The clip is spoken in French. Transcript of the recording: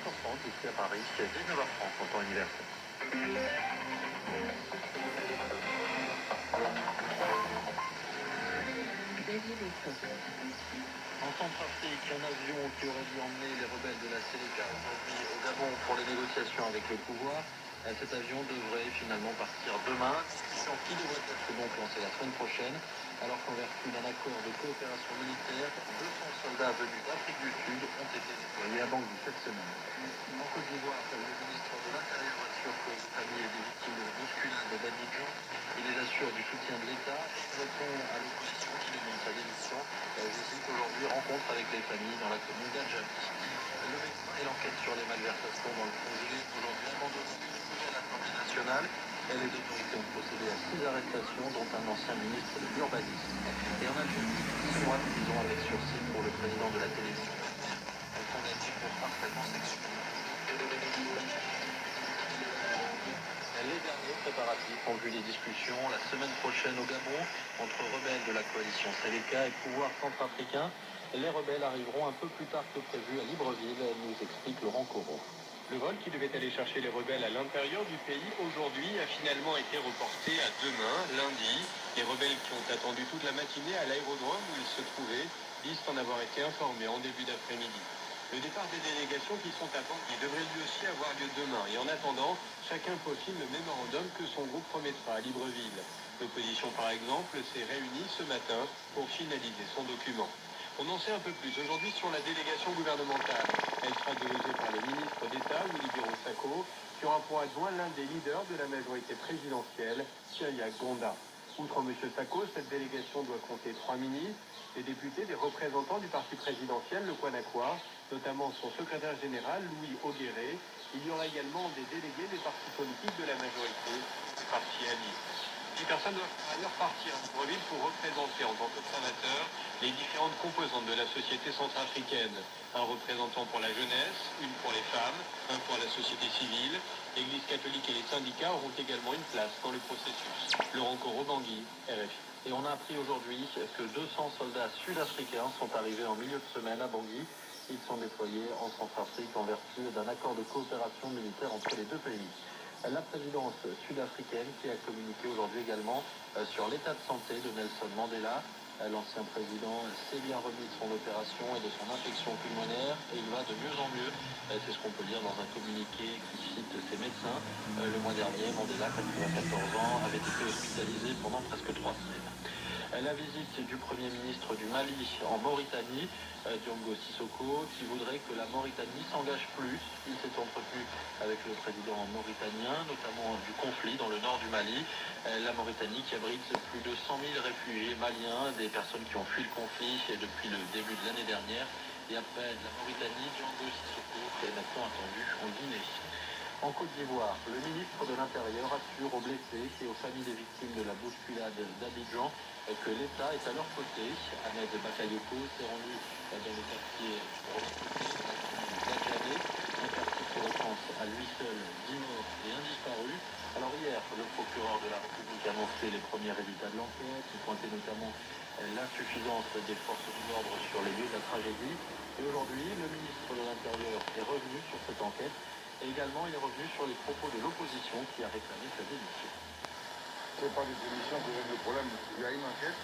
20h30 ici à Paris, c'est 19h30 en temps universel. En Centrafrique, un avion qui aurait dû emmener les rebelles de la Séléka aujourd'hui au Gabon pour les négociations avec le pouvoir. Cet avion devrait finalement partir demain. Discussion qui devrait être donc lancée la semaine prochaine, alors qu'en vertu d'un accord de coopération militaire, 200 soldats venus d'Afrique du Sud ont été déployés à Bangui cette semaine. En Côte d'Ivoire, le ministre de l'Intérieur assure que les familles des victimes de la bousculade d'Abidjan, il les assure du soutien de l'État et répond à l'opposition qui demande sa démission. Visite aujourd'hui, rencontre avec les familles dans la commune d'Adjami. Le médecin et l'enquête sur les malversations dans le fonds gelé aujourd'hui abandonné à l'Assemblée nationale. Les autorités ont procédé à 6 arrestations, dont un ancien ministre de l'urbanisme. Et en Algérie, 6 mois de prison avec sursis pour le président de la télévision, condamné pour harcèlement sexuel. Les derniers préparatifs ont vu les discussions la semaine prochaine au Gabon entre rebelles de la coalition Séléka et pouvoir centrafricain. Les rebelles arriveront un peu plus tard que prévu à Libreville, nous explique Laurent Corot. Le vol qui devait aller chercher les rebelles à l'intérieur du pays aujourd'hui a finalement été reporté à demain, lundi. Les rebelles qui ont attendu toute la matinée à l'aérodrome où ils se trouvaient disent en avoir été informés en début d'après-midi. Le départ des délégations qui sont à Bangui devrait lui aussi avoir lieu demain. Et en attendant, chacun peaufine le mémorandum que son groupe remettra à Libreville. L'opposition, par exemple, s'est réunie ce matin pour finaliser son document. On en sait un peu plus aujourd'hui sur la délégation gouvernementale. Elle sera dirigée par le ministre d'État, Willy Sako, qui aura pour adjoint l'un des leaders de la majorité présidentielle, Siaya Gonda. Outre M. Sako, cette délégation doit compter 3 ministres, des députés, des représentants du parti présidentiel, le Kwanakwa, notamment son secrétaire général, Louis Oguéré. Il y aura également des délégués des partis politiques de la majorité, du parti allié. 10 personnes doivent par ailleurs partir à Libreville pour représenter en tant qu'observateurs les différentes composantes de la société centrafricaine. Un représentant pour la jeunesse, une pour les femmes, un pour la société civile. L'Église catholique et les syndicats auront également une place dans le processus. Laurent Corot, Bangui, RFI. Et on a appris aujourd'hui que 200 soldats sud-africains sont arrivés en milieu de semaine à Bangui. Ils sont déployés en Centrafrique en vertu d'un accord de coopération militaire entre les deux pays. La présidence sud-africaine qui a communiqué aujourd'hui également sur l'état de santé de Nelson Mandela. L'ancien président s'est bien remis de son opération et de son infection pulmonaire et il va de mieux en mieux. C'est ce qu'on peut lire dans un communiqué qui cite ses médecins. Le mois dernier, Mandela, 94 ans, avait été hospitalisé pendant presque 3 semaines. La visite du Premier ministre du Mali en Mauritanie, Diongo Sissoko, qui voudrait que la Mauritanie s'engage plus. Il s'est entretenu avec le président mauritanien, notamment du conflit dans le nord du Mali. La Mauritanie qui abrite plus de 100 000 réfugiés maliens, des personnes qui ont fui le conflit depuis le début de l'année dernière. Et après la Mauritanie, Diongo Sissoko est maintenant attendu en Guinée. En Côte d'Ivoire, le ministre de l'Intérieur assure aux blessés et aux familles des victimes de la bousculade d'Abidjan que l'État est à leur côté. Ahmed Bakayoko s'est rendu dans le quartier d'Adjamé, un quartier qui recense à lui seul 10 morts et 1 disparu. Alors hier, le procureur de la République a annoncé les premiers résultats de l'enquête. Il pointait notamment l'insuffisance des forces de l'ordre sur les lieux de la tragédie. Et aujourd'hui, le ministre de l'Intérieur est revenu sur cette enquête. Et également, il est revenu sur les propos de l'opposition qui a réclamé sa démission. Ce n'est pas des démissions qui règlent le problème. Il y a une enquête.